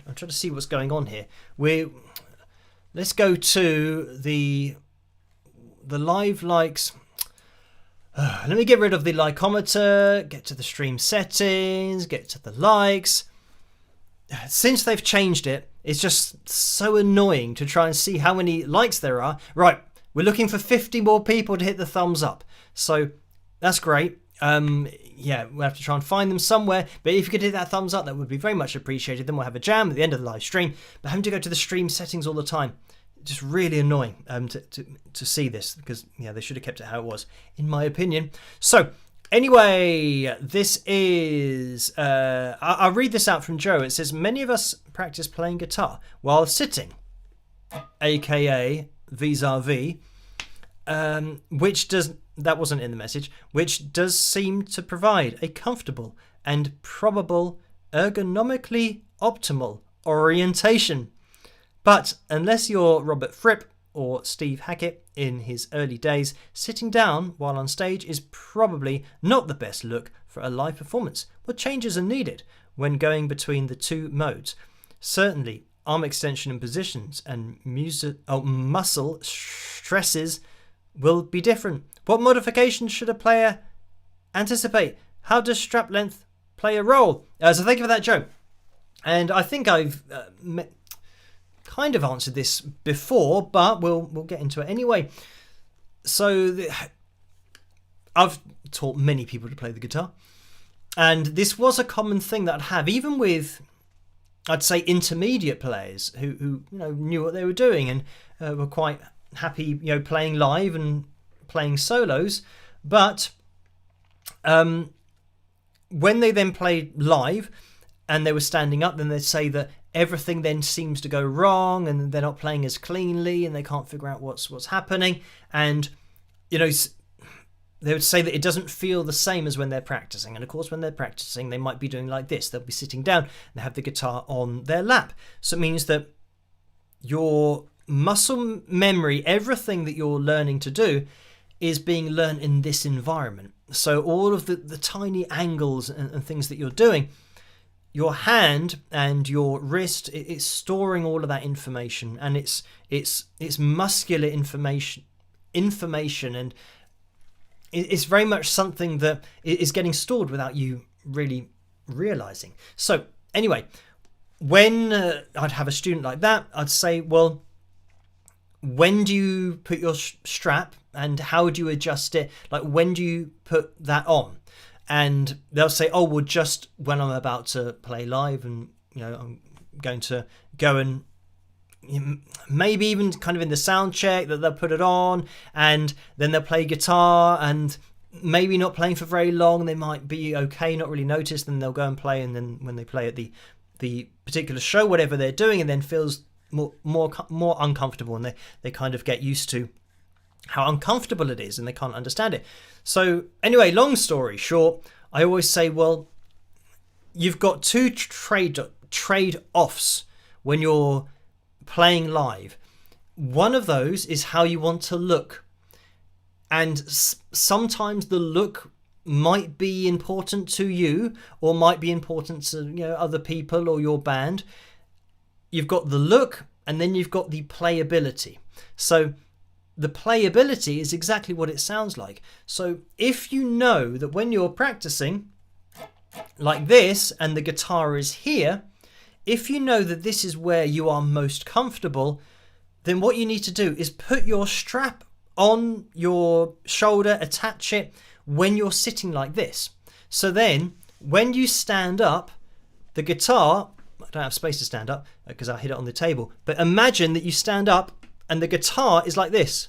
I'm trying to see what's going on here. Let's go to the live likes. Let me get rid of the likeometer, get to the stream settings, get to the likes. Since they've changed it, it's just so annoying to try and see how many likes there are. Right, we're looking for 50 more people to hit the thumbs up. So that's great. Yeah, we'll have to try and find them somewhere. But if you could hit that thumbs up, that would be very much appreciated. Then we'll have a jam at the end of the live stream. But having to go to the stream settings all the time, just really annoying to see this, because yeah, they should have kept it how it was, in my opinion. So anyway, this is I'll read this out from Joe. It says, many of us practice playing guitar while sitting, aka vis-a-vis, which does, that wasn't in the message, which does seem to provide a comfortable and probable ergonomically optimal orientation. But unless you're Robert Fripp or Steve Hackett in his early days, sitting down while on stage is probably not the best look for a live performance. What changes are needed when going between the two modes? Certainly, arm extension and positions and muscle stresses will be different. What modifications should a player anticipate? How does strap length play a role? So thank you for that, Joe. And I think I've kind of answered this before, but we'll get into it anyway. So I've taught many people to play the guitar, and this was a common thing that I'd have, even with, I'd say, intermediate players who knew what they were doing and were quite happy playing live and playing solos. But when they then played live and they were standing up, then they'd say that everything then seems to go wrong and they're not playing as cleanly and they can't figure out what's happening. And they would say that it doesn't feel the same as when they're practicing. And of course, when they're practicing, they might be doing like this. They'll be sitting down and they have the guitar on their lap. So it means that your muscle memory, everything that you're learning to do, is being learned in this environment. So all of the tiny angles and things that you're doing, your hand and your wrist, it's storing all of that information, and it's muscular information, and it's very much something that is getting stored without you really realizing. So anyway, when I'd have a student like that, I'd say, well, when do you put your strap and how do you adjust it? Like, when do you put that on? And they'll say, oh, well, just when I'm about to play live, and I'm going to go and maybe even kind of in the sound check that they'll put it on, and then they'll play guitar, and maybe not playing for very long, they might be okay, not really notice, then they'll go and play, and then when they play at the particular show, whatever they're doing, and then feels more uncomfortable, and they kind of get used to how uncomfortable it is and they can't understand it. So anyway, long story short, I always say, well, you've got two trade-offs when you're playing live. One of those is how you want to look, and sometimes the look might be important to you or might be important to other people or your band. You've got the look, and then you've got the playability. So the playability is exactly what it sounds like. So if you know that when you're practicing like this and the guitar is here, if you know that this is where you are most comfortable, then what you need to do is put your strap on your shoulder, attach it when you're sitting like this. So then when you stand up, the guitar, I don't have space to stand up because I hit it on the table, but imagine that you stand up and the guitar is like this.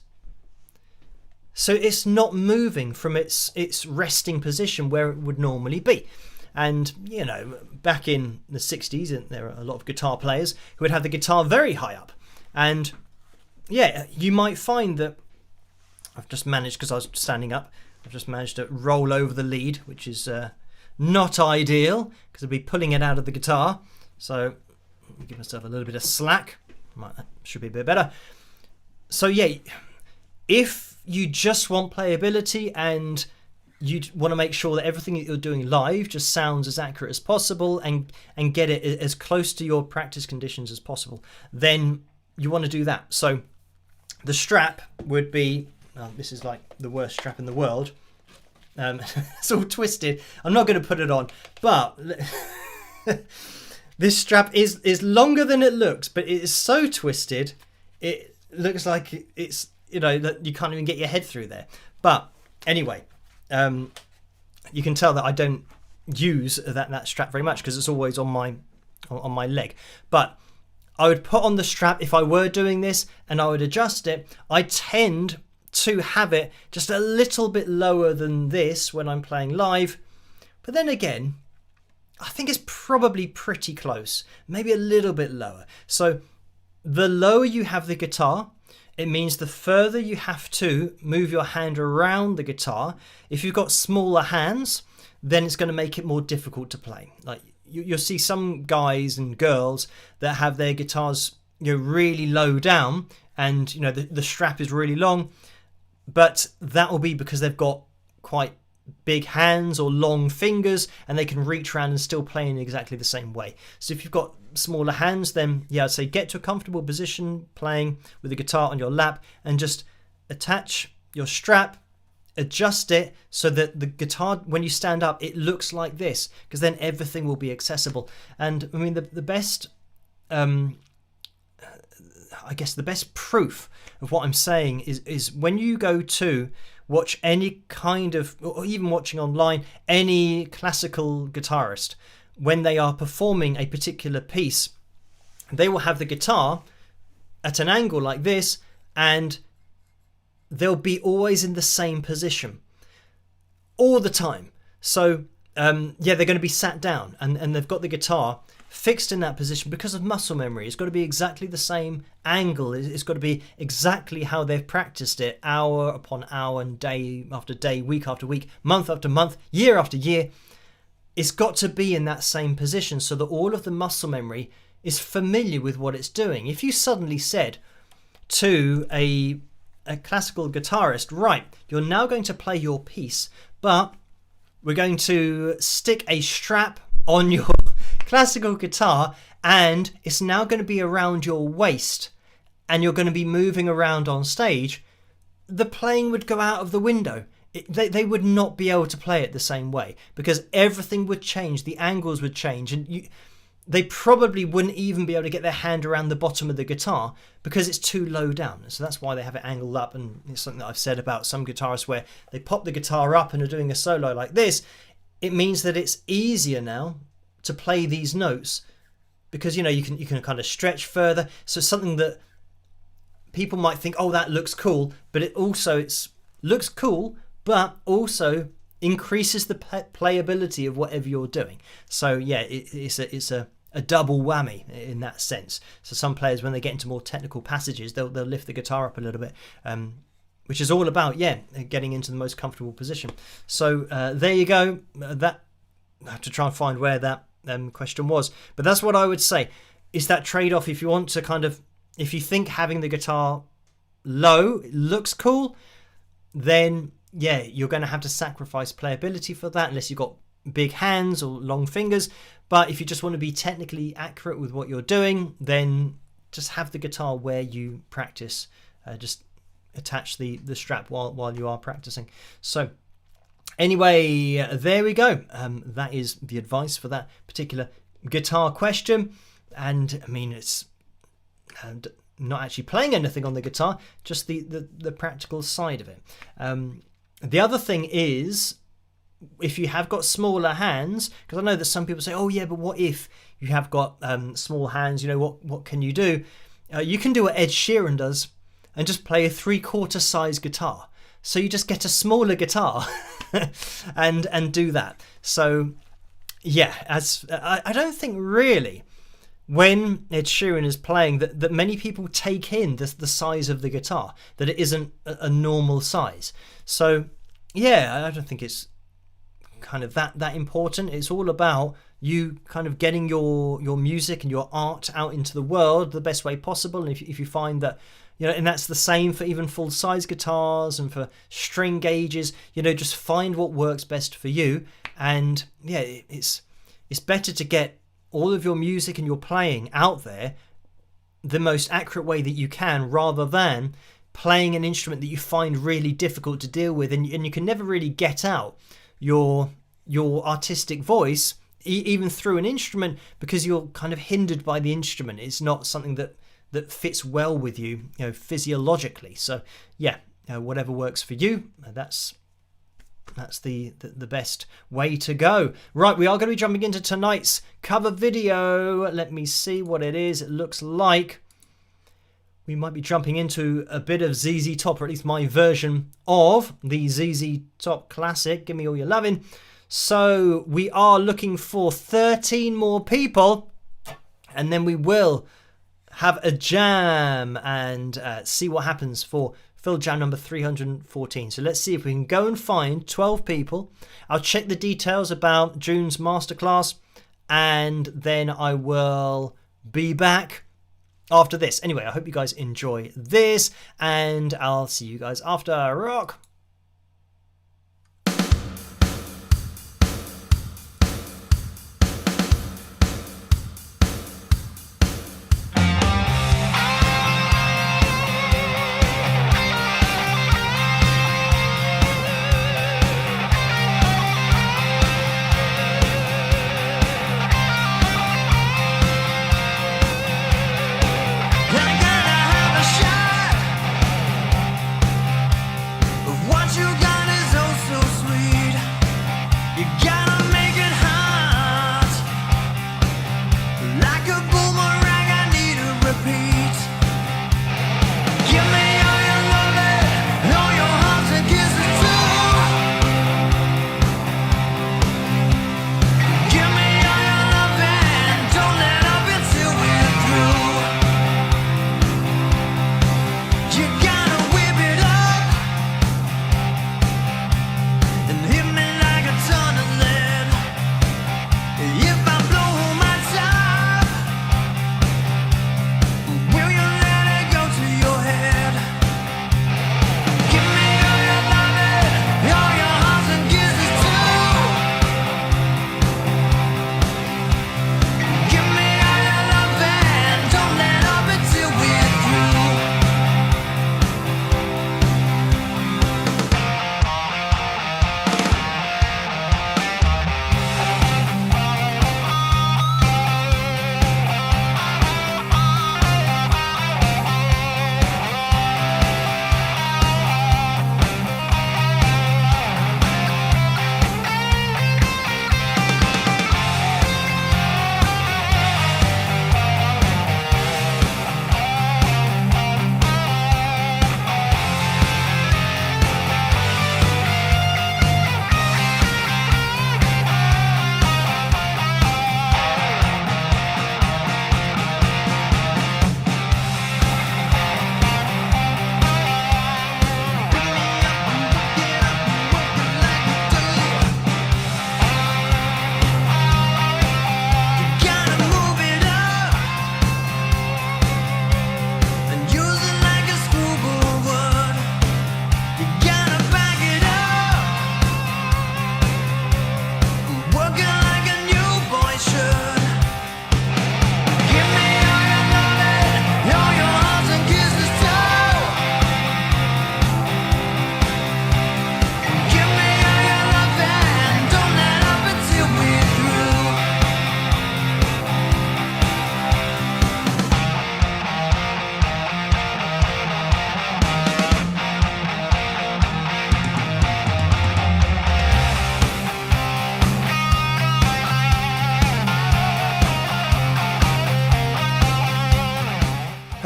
So it's not moving from its resting position where it would normally be. And, back in the 60s, and there are a lot of guitar players who would have the guitar very high up. And, yeah, you might find that I've just managed, because I was standing up, I've just managed to roll over the lead, which is not ideal, because I'll be pulling it out of the guitar. So let me give myself a little bit of slack. That should be a bit better. So yeah, if you just want playability and you want to make sure that everything that you're doing live just sounds as accurate as possible and get it as close to your practice conditions as possible, then you want to do that. So the strap would be, this is like the worst strap in the world. It's all twisted. I'm not going to put it on, but this strap is longer than it looks, but it is so twisted. It looks like it's, that you can't even get your head through there. But anyway, you can tell that I don't use that strap very much because it's always on my leg. But I would put on the strap if I were doing this, and I would adjust it. I tend to have it just a little bit lower than this when I'm playing live, but then again, I think it's probably pretty close, maybe a little bit lower. So the lower you have the guitar, it means the further you have to move your hand around the guitar. If you've got smaller hands, then it's going to make it more difficult to play. Like you'll see some guys and girls that have their guitars really low down, and the strap is really long, but that will be because they've got quite big hands or long fingers, and they can reach around and still play in exactly the same way. So if you've got smaller hands, then I'd say get to a comfortable position playing with the guitar on your lap, and just attach your strap, adjust it so that the guitar, when you stand up, it looks like this, because then everything will be accessible. And I mean, the best I guess the best proof of what I'm saying is when you go to watch any kind of, or even watching online, any classical guitarist, when they are performing a particular piece, they will have the guitar at an angle like this, and they'll be always in the same position all the time. So they're going to be sat down, and they've got the guitar fixed in that position because of muscle memory. It's got to be exactly the same angle. It's got to be exactly how they've practiced it, hour upon hour and day after day, week after week, month after month, year after year. It's got to be in that same position so that all of the muscle memory is familiar with what it's doing. If you suddenly said to a classical guitarist, right, you're now going to play your piece, but we're going to stick a strap on your classical guitar, and it's now going to be around your waist, and you're going to be moving around on stage, the playing would go out of the window. They would not be able to play it the same way, because everything would change, the angles would change, and they probably wouldn't even be able to get their hand around the bottom of the guitar because it's too low down. So that's why they have it angled up, and it's something that I've said about some guitarists where they pop the guitar up and are doing a solo like this. It means that it's easier now to play these notes because you can kind of stretch further. So something that people might think, oh, that looks cool, but it looks cool, but also increases the playability of whatever you're doing. So it's a double whammy in that sense. So some players, when they get into more technical passages, they'll lift the guitar up a little bit, which is all about getting into the most comfortable position. So there you go. That I have to try and find where that question was, but that's what I would say is that trade-off. If you want to if you think having the guitar low looks cool, then you're going to have to sacrifice playability for that unless you've got big hands or long fingers. But if you just want to be technically accurate with what you're doing, then just have the guitar where you practice. Just attach the strap while you are practicing. So anyway, there we go. That is the advice for that particular guitar question. And I mean, it's not actually playing anything on the guitar, just the practical side of it. The other thing is, if you have got smaller hands, because I know that some people say, oh yeah, but what if you have got small hands? What can you do? You can do what Ed Sheeran does and just play a 3/4 size guitar. So you just get a smaller guitar and do that. So as I don't think really when Ed Sheeran is playing that many people take in the size of the guitar, that it isn't a normal size. So I don't think it's kind of that important. It's all about you kind of getting your music and your art out into the world the best way possible. And if you find that, and that's the same for even full size guitars and for string gauges, just find what works best for you. And it's better to get all of your music and your playing out there the most accurate way that you can, rather than playing an instrument that you find really difficult to deal with, and you can never really get out your artistic voice even through an instrument, because you're kind of hindered by the instrument. It's not something that fits well with you, physiologically. So yeah, whatever works for you, that's the best way to go. Right, we are going to be jumping into tonight's cover video. Let me see what it is. It looks like we might be jumping into a bit of ZZ Top, or at least my version of the ZZ Top classic, Give Me All Your Lovin'. So we are looking for 13 more people, and then we will have a jam and see what happens for Phil Jam number 314. So let's see if we can go and find 12 people. I'll check the details about June's masterclass, and then I will be back after this. Anyway, I hope you guys enjoy this, and I'll see you guys after. Rock!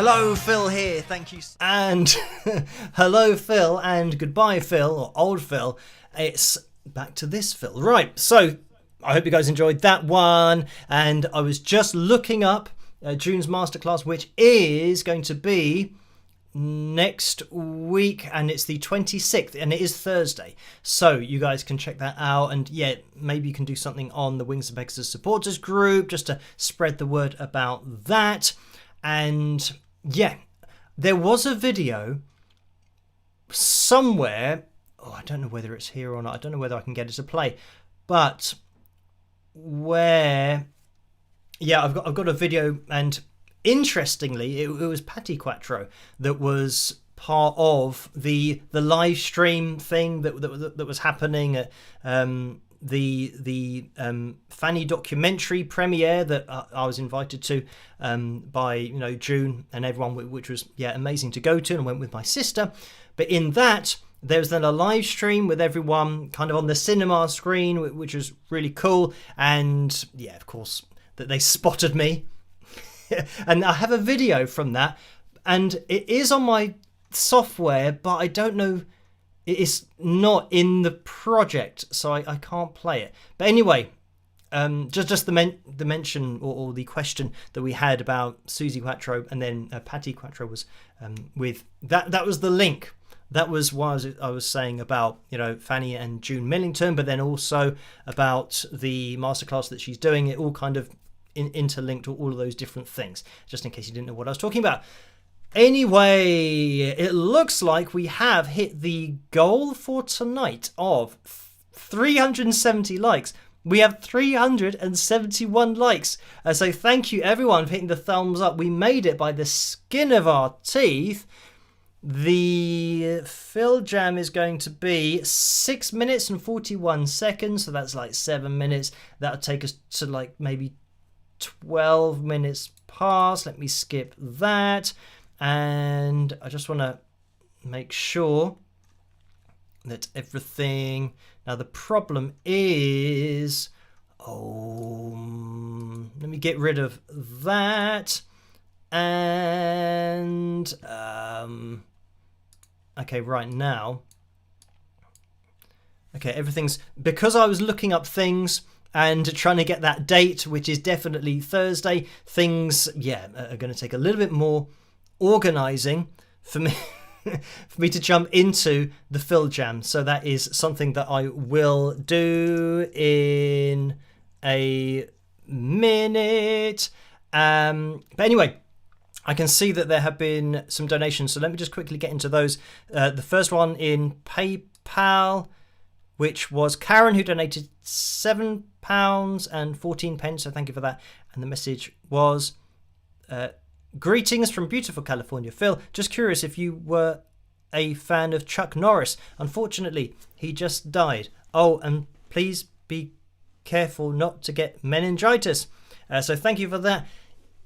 Hello, Phil here. Thank you. And hello, Phil, and goodbye, Phil, or old Phil. It's back to this Phil. Right, so I hope you guys enjoyed that one. And I was just looking up June's masterclass, which is going to be next week, and it's the 26th, and it is Thursday. So you guys can check that out. And yeah, maybe you can do something on the Wings of Pegasus supporters group just to spread the word about that. And yeah, there was a video somewhere, I don't know whether it's here or not, I don't know whether I can get it to play, but where, yeah, I've got a video, and interestingly, it was Patti Quattro that was part of the live stream thing that was happening at the Fanny documentary premiere that I was invited to by June and everyone, which was amazing to go to, and I went with my sister. But in that, there was then a live stream with everyone kind of on the cinema screen, which was really cool. And of course, that they spotted me. And I have a video from that, and it is on my software, but I don't know, it's not in the project, so I can't play it. But anyway, just the mention or the question that we had about Susie Quattro and then Patty Quattro was with that was the link. That was what I was saying about Fanny and June Millington, but then also about the masterclass that she's doing. It all kind of interlinked, all of those different things, just in case you didn't know what I was talking about. Anyway, it looks like we have hit the goal for tonight of 370 likes. We have 371 likes. So thank you everyone for hitting the thumbs up. We made it by the skin of our teeth. The fill jam is going to be 6 minutes and 41 seconds. So that's like 7 minutes. That'll take us to like maybe 12 minutes past. Let me skip that. And I just want to make sure that everything... Now the problem is... let me get rid of that. And... okay, right now... Okay, everything's... Because I was looking up things and trying to get that date, which is definitely Thursday, things, are going to take a little bit more organising for me for me to jump into the fill jam. So that is something that I will do in a minute. But anyway, I can see that there have been some donations, so let me just quickly get into those. The first one in PayPal, which was Karen, who donated £7.14, so thank you for that. And the message was... greetings from beautiful California. Phil, just curious if you were a fan of Chuck Norris. Unfortunately, he just died. Oh, and please be careful not to get meningitis. So thank you for that.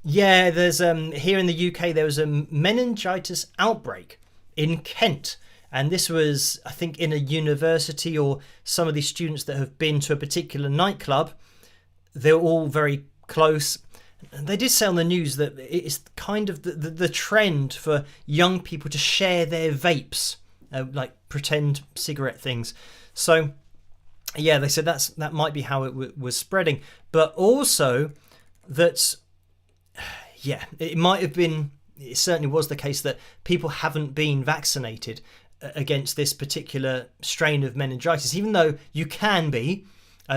Yeah, there's here in the UK, there was a meningitis outbreak in Kent. And this was, I think, in a university, or some of these students that have been to a particular nightclub. They're all very close. They did say on the news that it's kind of the trend for young people to share their vapes, like pretend cigarette things. So, yeah, they said that might be how it was spreading. But also that, it might have been, it certainly was the case that people haven't been vaccinated against this particular strain of meningitis, even though you can be.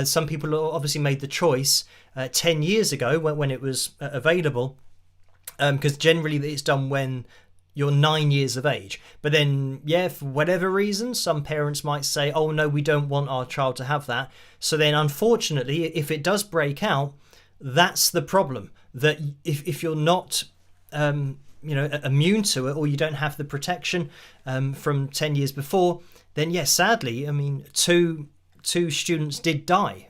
Some people obviously made the choice 10 years ago when it was available, because generally it's done when you're 9 years of age. But then, for whatever reason, some parents might say, oh no, we don't want our child to have that. So then unfortunately, if it does break out, that's the problem. That if you're not immune to it, or you don't have the protection from 10 years before, then sadly, I mean, two students did die,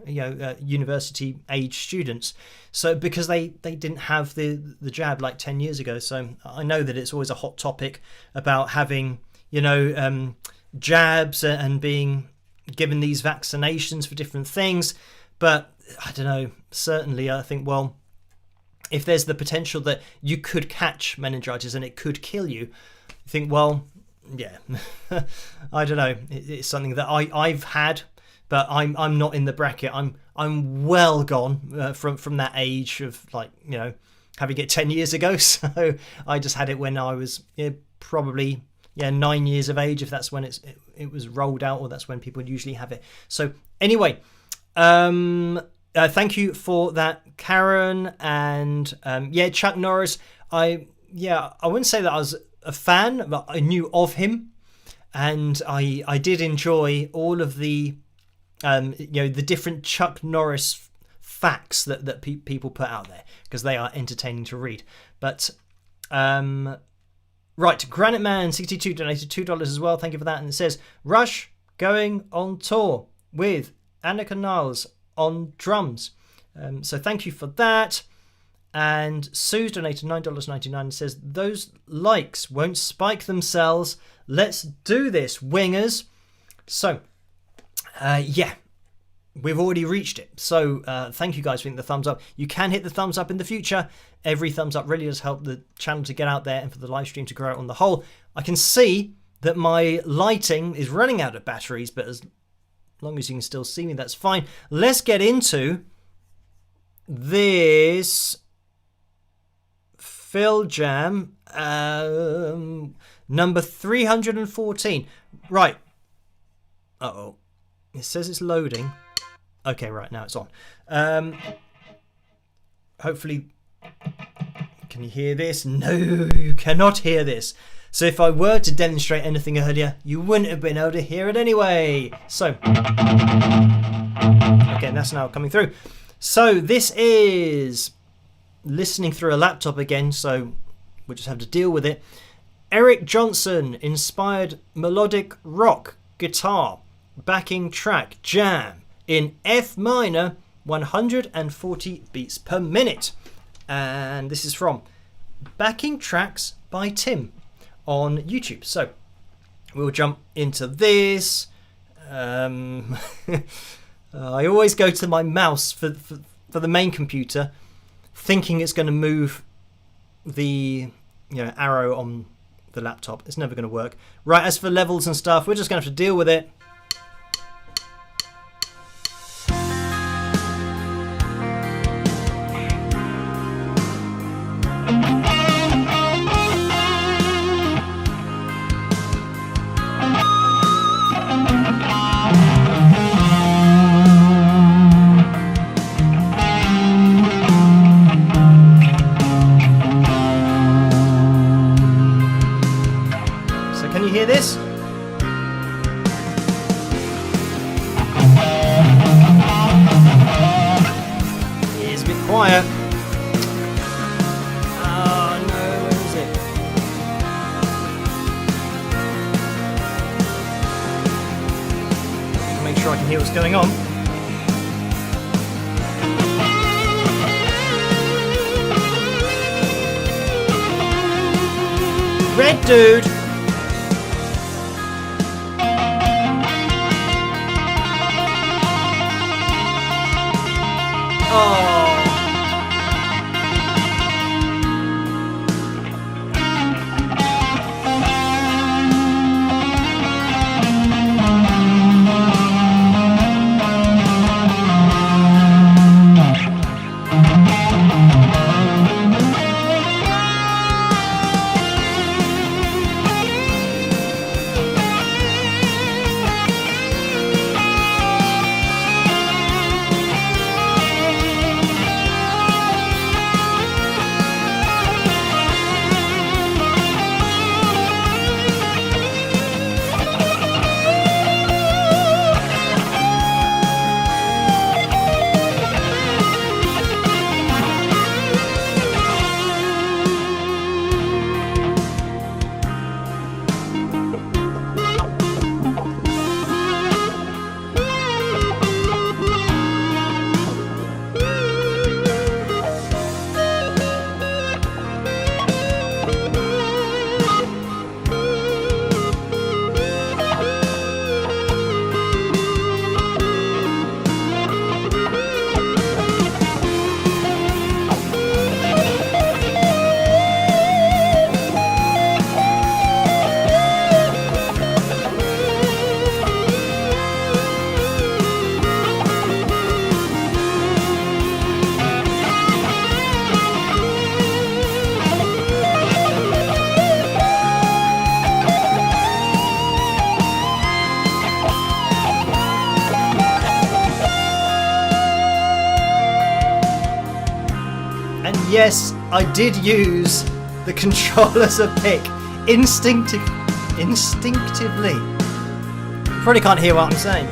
university age students, so because they didn't have the jab like 10 years ago. So I know that it's always a hot topic about having jabs and being given these vaccinations for different things, but I don't know, certainly I think, well, if there's the potential that you could catch meningitis and it could kill you, I think, well, I don't know, it's something that I've had. But I'm not in the bracket. I'm well gone from that age of having it 10 years ago. So I just had it when I was probably 9 years of age, if that's when it was rolled out, or that's when people usually have it. So anyway, thank you for that, Karen. And Chuck Norris. I wouldn't say that I was a fan, but I knew of him, and I did enjoy all of the the different Chuck Norris facts that people put out there, because they are entertaining to read. But Right, Granite Man 62 donated $2 as well. Thank you for that. And it says, Rush going on tour with Annika Niles on drums. So thank you for that. And Sue's donated $9.99 and says, those likes won't spike themselves. Let's do this, wingers. So, yeah, we've already reached it. So thank you guys for hitting the thumbs up. You can hit the thumbs up in the future. Every thumbs up really does help the channel to get out there and for the live stream to grow on the whole. I can see that my lighting is running out of batteries, but as long as you can still see me, that's fine. Let's get into this Phil Jam, number 314. Right. Uh-oh. It says it's loading. Okay, right, now it's on. Hopefully, can you hear this? No, you cannot hear this. So if I were to demonstrate anything earlier, you wouldn't have been able to hear it anyway. So, again, that's now coming through. So this is listening through a laptop again, so we'll just have to deal with it. Eric Johnson inspired melodic rock guitar backing track jam in F minor, 140 beats per minute. And this is from Backing Tracks by Tim on YouTube. So we'll jump into this. I always go to my mouse for the main computer, thinking it's going to move the arrow on the laptop. It's never going to work. Right, as for levels and stuff, we're just going to have to deal with it. This is a bit quiet. Oh no, where is it? Make sure I can hear what's going on. Red dude. Yes, I did use the control as a pick instinctively. You probably can't hear what I'm saying.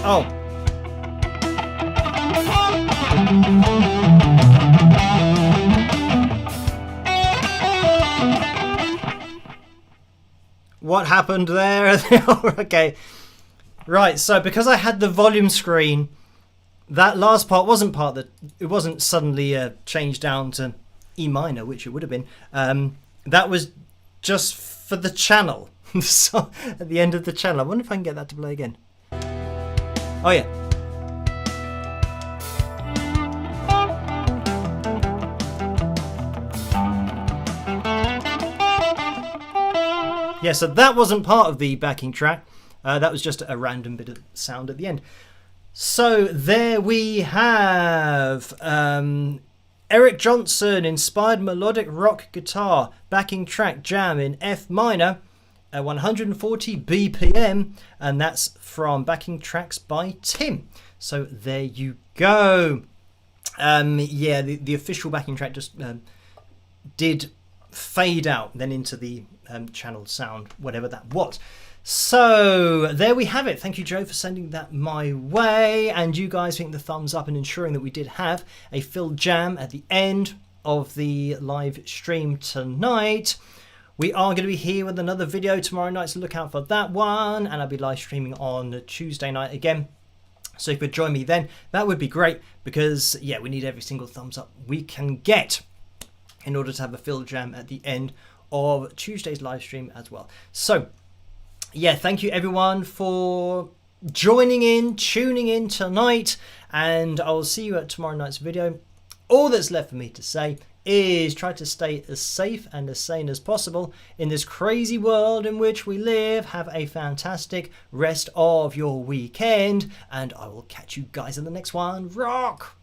Oh. What happened there? Okay. Right, so because I had the volume screen, that last part wasn't part that it wasn't suddenly changed down to E minor, which it would have been. That was just for the channel. So at the end of the channel, I wonder if I can get that to play again. Oh yeah. Yeah, so that wasn't part of the backing track. That was just a random bit of sound at the end. So there we have Eric Johnson, inspired melodic rock guitar, backing track Jam in F minor, 140 BPM, and that's from Backing Tracks by Tim. So there you go. Yeah, the official backing track just did fade out then into the channel sound, whatever that was. So there we have it. Thank you, Joe, for sending that my way, and you guys hitting the thumbs up and ensuring that we did have a filled jam at the end of the live stream tonight. We are going to be here with another video tomorrow night, so look out for that one, and I'll be live streaming on Tuesday night again. So if you could join me then, that would be great, because yeah, we need every single thumbs up we can get in order to have a filled jam at the end of Tuesday's live stream as well. So yeah, thank you everyone for joining in, tuning in tonight, and I'll see you at tomorrow night's video. All that's left for me to say is try to stay as safe and as sane as possible in this crazy world in which we live. Have a fantastic rest of your weekend, and I will catch you guys in the next one. Rock!